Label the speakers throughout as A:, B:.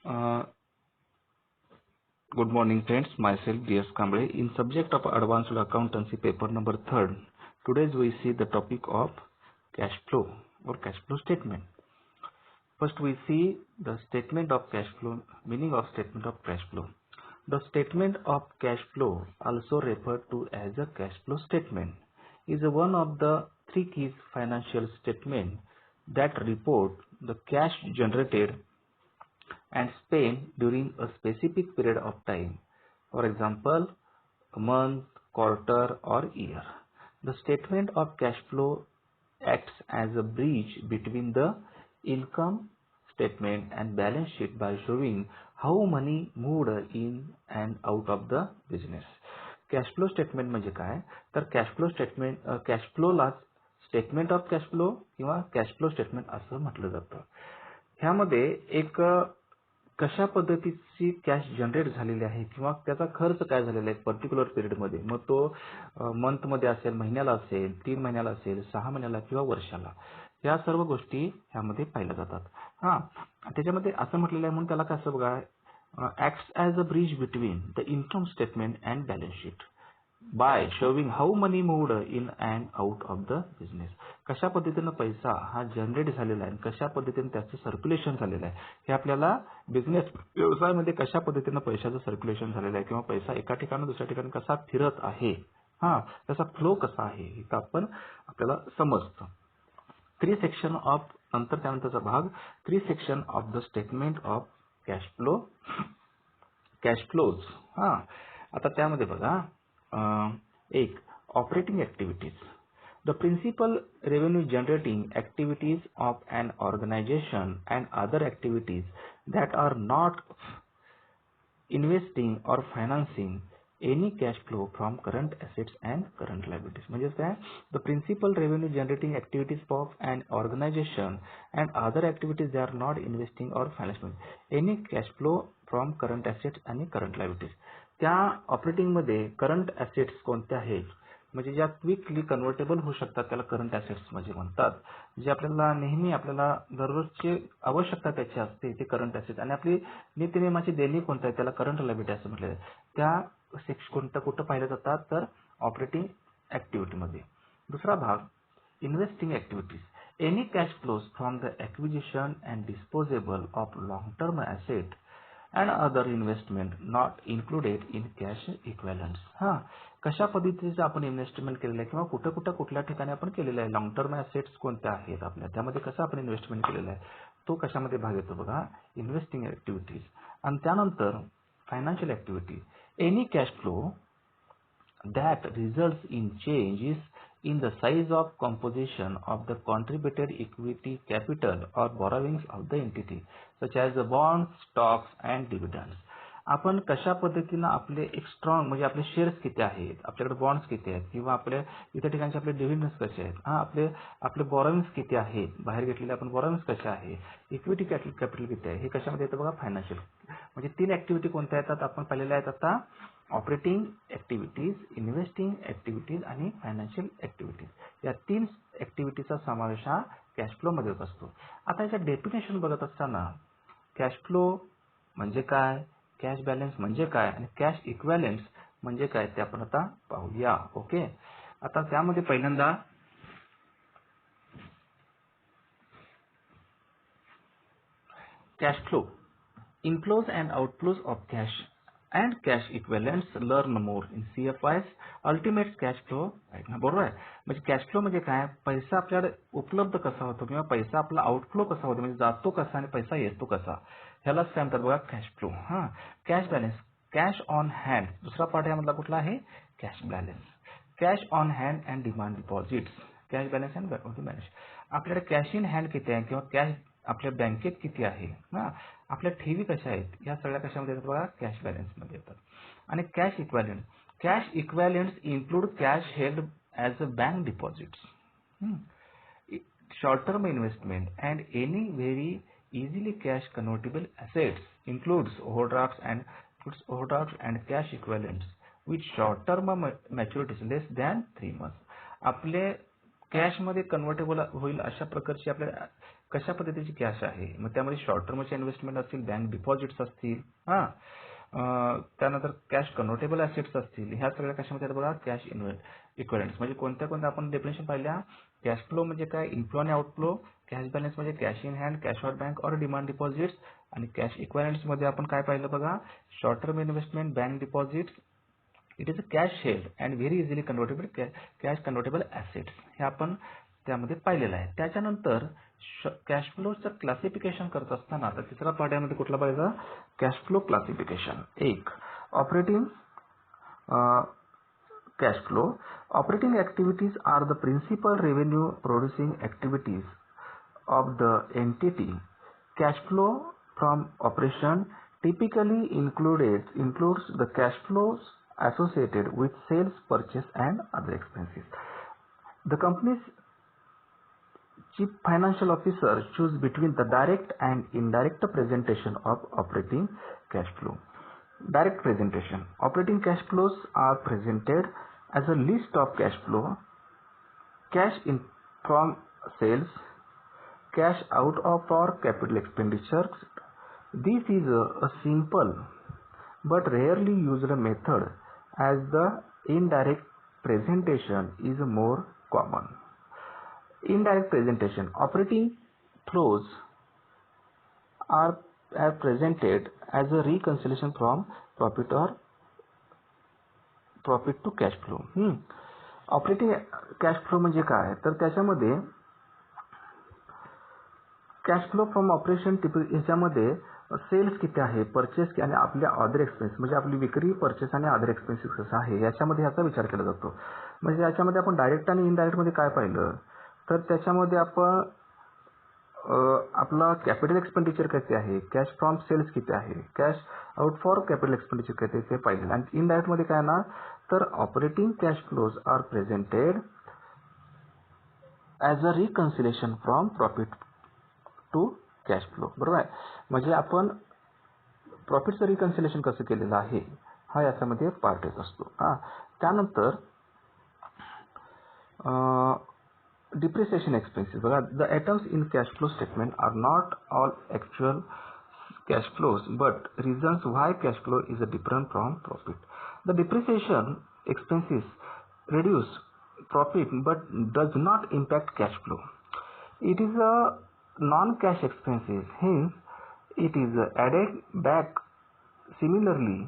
A: Uh, Good morning, friends. Myself, D.S. Kamble. In subject of Advanced Accountancy, paper number 3rd, today we see the topic of cash flow or cash flow statement. First, we see the statement of cash flow, meaning of statement of cash flow. The statement of cash flow, also referred to as a cash flow statement, is one of the three key financial statements that report the cash generated and spent during a specific period of time, for example, a month, quarter, or year. The statement of cash flow acts as a bridge between the income statement and balance sheet by showing how money moved in and out of the business. Cash flow statement म्हणजे काय तर cash flow statement cash फ्लोला statement of cash flow किंवा cash flow statement असं म्हटलं जातं. ह्यामध्ये एक कशा पद्धतीची कॅश जनरेट झालेली आहे किंवा त्याचा खर्च काय झालेला आहे पर्टिक्युलर पिरियडमध्ये, मग तो मंथमध्ये असेल, महिन्याला असेल, 3 महिन्याला असेल, 6 महिन्याला किंवा वर्षाला, या सर्व गोष्टी ह्यामध्ये पाहिल्या जातात. त्याच्यामध्ये असं म्हटलेलं आहे म्हणून त्याला कसं बघा, acts as a bridge between the income statement and balance sheet by showing how money moved in and out of the business. कशा पद्धतीने पैसा हा जनरेट झालेला आहे, कशा पद्धतीने त्याचं सर्क्युलेशन झालेलं आहे, हे आपल्याला बिझनेस व्यवसायामध्ये कशा पद्धतीने पैशाचं सर्क्युलेशन झालेलं आहे किंवा पैसा एका ठिकाणी दुसऱ्या ठिकाणी कसा फिरत आहे, त्याचा फ्लो कसा आहे हे आपण आपल्याला समजतं. 3 सेक्शन ऑफ नंतर त्यानंतरचा भाग 3 section of the statement of cash flow cash flows. आता त्यामध्ये बघा, एक operating activities. The principal revenue generating activities of an organisation and other activities that are not investing or financing any cash flow from current assets and current liabilities. म्हणजे काय, the principal revenue generating activities of an organisation and other activities that are not investing or financing any cash flow from current assets आणि current liabilities. त्या ऑपरेटिंगमध्ये current assets कोणत्या आहेत, म्हणजे ज्या quickly convertible होऊ शकतात त्याला करंट ॲसेट्स म्हणजे म्हणतात. जे आपल्याला नेहमी आपल्याला दररोजची आवश्यकता त्याची असते ते करंट ॲसेट्स, आणि आपली नित्यनेमाची देणी कोणत्या आहे त्याला करंट लायबिलिटी असं म्हटलं आहे. त्या कुठं पाहिल्या जातात तर ऑपरेटिंग ऍक्टिव्हिटीमध्ये. दुसरा भाग investing activities. Any cash flows from the acquisition and disposable of long term asset and other investment not included in cash equivalents. कशा पद्धतीचं आपण इन्व्हेस्टमेंट केलेलं आहे किंवा कुठल्या ठिकाणी आपण केलेलं आहे, लॉंग टर्म ॲसेट्स कोणत्या आहेत आपल्या, त्यामध्ये कसं आपण इन्व्हेस्टमेंट केलेलं आहे तो कशामध्ये भाग येतो बघा, इन्व्हेस्टिंग ऍक्टिव्हिटीज. आणि त्यानंतर financial activity. Any cash flow that results in changes in the size of composition of the contributed equity capital or borrowings of the entity such as the bonds, stocks and dividends. आपण कशा पद्धतीनं आपले एक strong म्हणजे आपले shares किती आहेत, आपल्याकडे बॉन्ड्स किती आहेत किंवा आपल्या इतर ठिकाणचे आपले डिव्हिडंड्स कसे आहेत, आपले बॉरोइंग्स किती आहेत, बाहेर घेतलेले आपण बॉरोइंग्स कसे आहे, इक्विटी कॅपिटल किती आहे, हे कशामध्ये येतं बघा, फायनान्शियल. म्हणजे 3 ऍक्टिव्हिटी कोणत्या येतात आपण पाहिलेल्या आहेत आता, ऑपरेटिंग ऍक्टिव्हिटीज, इन्व्हेस्टिंग ऍक्टिव्हिटीज आणि फायनान्शियल ऍक्टिव्हिटीज. या 3 ऍक्टिव्हिटीचा समावेश हा कॅश फ्लो मध्ये होत असतो. आता याचं डेफिनेशन बघत असताना कॅश फ्लो म्हणजे काय, कॅश बॅलन्स म्हणजे काय आणि कॅश इक्विव्हॅलंट्स म्हणजे काय ते आपण आता पाहूया. ओके, आता त्यामध्ये पहिल्यांदा cash flow, inflows and outflows of cash and cash equivalents learn more in CFIs ultimate cash flow. बरोबर आहे. म्हणजे कॅश फ्लो म्हणजे काय, पैसा आपल्याकडे उपलब्ध कसा होतो किंवा पैसा आपला आउटफ्लो कसा होतो, म्हणजे जातो कसा आणि पैसा येतो कसा, ह्यालाच काय म्हणतात बघा cash flow. Cash balance, cash on hand. दुसरा पार्ट यामधला कुठला आहे, cash balance. Cash on hand and demand deposits, cash balance and balance. आपल्याकडे कॅश इन हँड किती आहे किंवा कॅश आपल्या बँकेत किती आहे, आपल्या ठेवी कशा आहेत, या सगळ्या कशामध्ये येतात बघा, कॅश बॅलन्स मध्ये येतात. आणि cash equivalent, cash equivalents include cash held as a bank deposits, short term investment and any very easily cash convertible assets includes overdrafts and cash equivalents with short term maturities less than 3 months. आपले cash मध्ये convertible होईल अशा प्रकारची आपल्या कशा पद्धतीची cash आहे. मग त्यामध्ये शॉर्ट टर्मचे इन्व्हेस्टमेंट असतील, बँक डिपॉझिट्स असतील, त्यानंतर कॅश कन्व्हर्टेबल ऍसेट्स असतील. ह्या सगळ्या कशामध्ये आहेत बघा, कॅश इक्विव्हलंट्स. म्हणजे कोणत्या आपण डेफिनेशन पाहिल्या. कॅश फ्लो म्हणजे काय, इनफ्लो आणि आउटफ्लो. कॅश बॅलन्स म्हणजे cash in hand, cash out bank और डिमांड डिपॉझिट्स. आणि कॅश इक्विव्हलंट्स मध्ये आपण काय पाहिलं बघा, short term investment, bank deposits. It is a cash held and very easily convertible cash convertible assets. हे आपण त्यामध्ये पाहिलेलं आहे. त्याच्यानंतर कॅश फ्लोचं क्लासिफिकेशन करत असताना आता तिसरा पार्ट यामध्ये कुठला पाहिजे, कॅश फ्लो क्लासिफिकेशन. एक, operating cash flow. Operating activities are the principal revenue producing activities of the entity. Cash flow from operation typically includes the cash flows associated with sales, purchase and other expenses. The company's chief financial officer choose between the direct and indirect presentation of operating cash flow. Direct presentation. Operating cash flows are presented as a list of cash flow, cash in from sales, cash out of for capital expenditures. This is a simple but rarely used method, as the indirect presentation is more common. Indirect presentation. Operating flows are presented as a reconciliation from profit to cash flow. Operating cash flow म्हणजे काय, तर त्याच्यामध्ये cash flow from operation ह्याच्यामध्ये cells किती आहे, purchase आणि आपल्या other expense म्हणजे आपली विक्री, परचेस आणि अदर एक्सपेन्सेस कसं आहे याच्यामध्ये ह्याचा विचार केला जातो. म्हणजे याच्यामध्ये आपण डायरेक्ट आणि इनडायरेक्ट मध्ये काय पाहिलं, तर त्याच्यामध्ये आपण आपला कॅपिटल एक्सपेंडिचर किती आहे, कॅश फ्रॉम सेल्स किती आहे, cash out for capital expenditure किती ते पाहिलं. आणि इनडायरेक्ट मध्ये काय ना, तर operating cash flows are presented as a reconciliation from profit to cash flow. बरोबर आहे. म्हणजे आपण प्रॉफिटचं रिकन्सिलेशन कसं केलेलं आहे हा याच्यामध्ये पार्ट येत असतो. त्यानंतर depreciation expenses. The items in cash flow statement are not all actual cash flows, but reasons why cash flow is different from profit. The depreciation expenses reduce profit but does not impact cash flow. It is a non-cash expenses, hence it is added back. Similarly,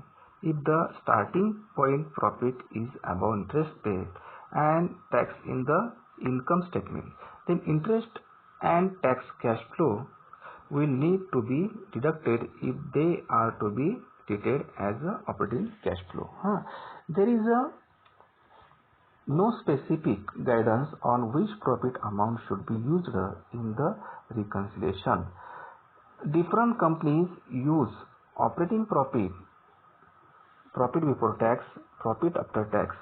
A: if the starting point profit is above interest paid and tax in the income statement, then interest and tax cash flow will need to be deducted if they are to be treated as a operating cash flow. There is no specific guidance on which profit amount should be used in the reconciliation. Different companies use operating profit, profit before tax, profit after tax,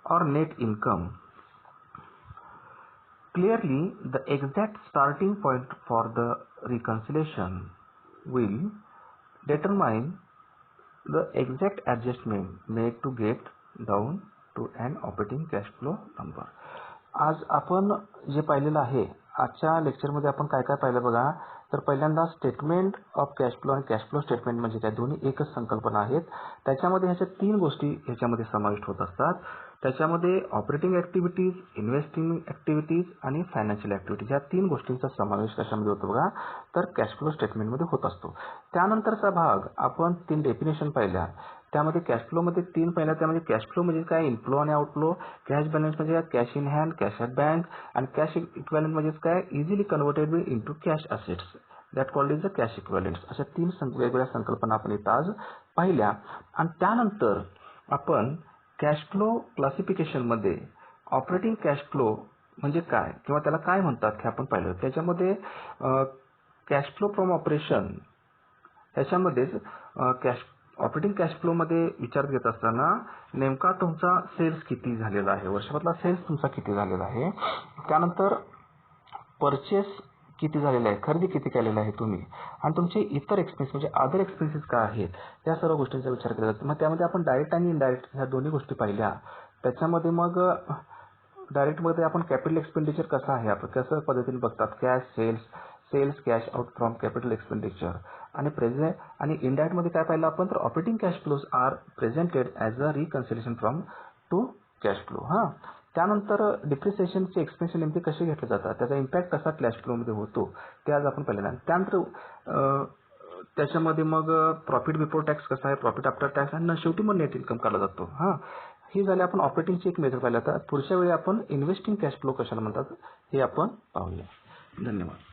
A: or net income. Clearly, the exact starting point for the reconciliation will determine the exact adjustment made to get down to an operating cash flow number. आज आपण जे पाहिलेलं आहे, आजच्या लेक्चरमध्ये आपण काय काय पाहिलं बघा. तर पहिल्यांदा स्टेटमेंट ऑफ कॅश फ्लो आणि कॅश फ्लो स्टेटमेंट म्हणजे काय, दोन्ही एकच संकल्पना आहेत. त्याच्यामध्ये ह्याच्या 3 गोष्टी ह्याच्यामध्ये समाविष्ट होत असतात. त्याच्यामध्ये ऑपरेटिंग ऍक्टिव्हिटीज, इन्व्हेस्टिंग ऍक्टिव्हिटीज आणि फायनान्शियल ऍक्टिव्हिटीज या 3 गोष्टींचा समावेश कशामध्ये होतो बघा, तर कॅश फ्लो स्टेटमेंटमध्ये होत असतो. त्यानंतरचा भाग आपण 3 डेफिनेशन पाहिल्या. त्यामध्ये कॅश फ्लो मध्ये 3 पाहिल्या. त्यामध्ये कॅश फ्लो म्हणजे काय, इनफ्लो आणि आउटफ्लो. कॅश बॅलन्स म्हणजे cash in hand, cash at bank. आणि कॅश इक्विव्हलंट म्हणजे काय, easily convertible into cash assets, that called is the cash equivalents. अशा 3 वेगवेगळ्या संकल्पना आपण इथं आज पाहिल्या. आणि त्यानंतर आपण कॅश फ्लो क्लासिफिकेशन मध्ये ऑपरेटिंग कॅश फ्लो म्हणजे काय किंवा त्याला काय म्हणतात हे आपण पाहिलं. त्याच्यामध्ये कॅश फ्लो फ्रॉम ऑपरेशन ह्याच्यामध्येच ऑपरेटिंग कॅश फ्लो मध्ये विचार घेत असताना नेमका तुमचा सेल्स किती झालेला आहे, वर्षभरातला सेल्स तुमचा किती झालेला आहे. त्यानंतर परचेस किती झालेला आहे, खरेदी किती केलेला आहे तुम्ही, आणि तुमचे इतर एक्सपेन्स म्हणजे अदर एक्सपेन्सेस काय आहेत, या सर्व गोष्टींचा विचार केला जातो. मग त्यामध्ये आपण डायरेक्ट आणि इनडायरेक्ट ह्या दोन्ही गोष्टी पाहिल्या. त्याच्यामध्ये मग डायरेक्टमध्ये आपण कॅपिटल एक्सपेंडिचर कसं आहे, आपण कसं पद्धतीने बघतात, cash sales cash out from capital expenditure. आणि प्रेझेंट आणि इनडायरेक्टमध्ये काय पाहिलं आपण, तर operating cash flows are presented as a reconciliation from to cash flow. त्यानंतर डिप्रिसिएशनचे एक्सपेन्स नेमके कसे घेतले जातात, त्याचा इम्पॅक्ट कसा कॅश फ्लोमध्ये होतो ते आज आपण पाहिलं. त्यानंतर त्याच्यामध्ये मग प्रॉफिट बिफोर टॅक्स कसा आहे, प्रॉफिट आफ्टर टॅक्स, आणि शेवटी मग नेट इन्कम काढला जातो. ही झाली आपण ऑपरेटिंगची एक मेथड पाहिलं. तर पुढच्या वेळी आपण इन्व्हेस्टिंग कॅश फ्लो कशाला म्हणतात हे आपण पाहूया. धन्यवाद.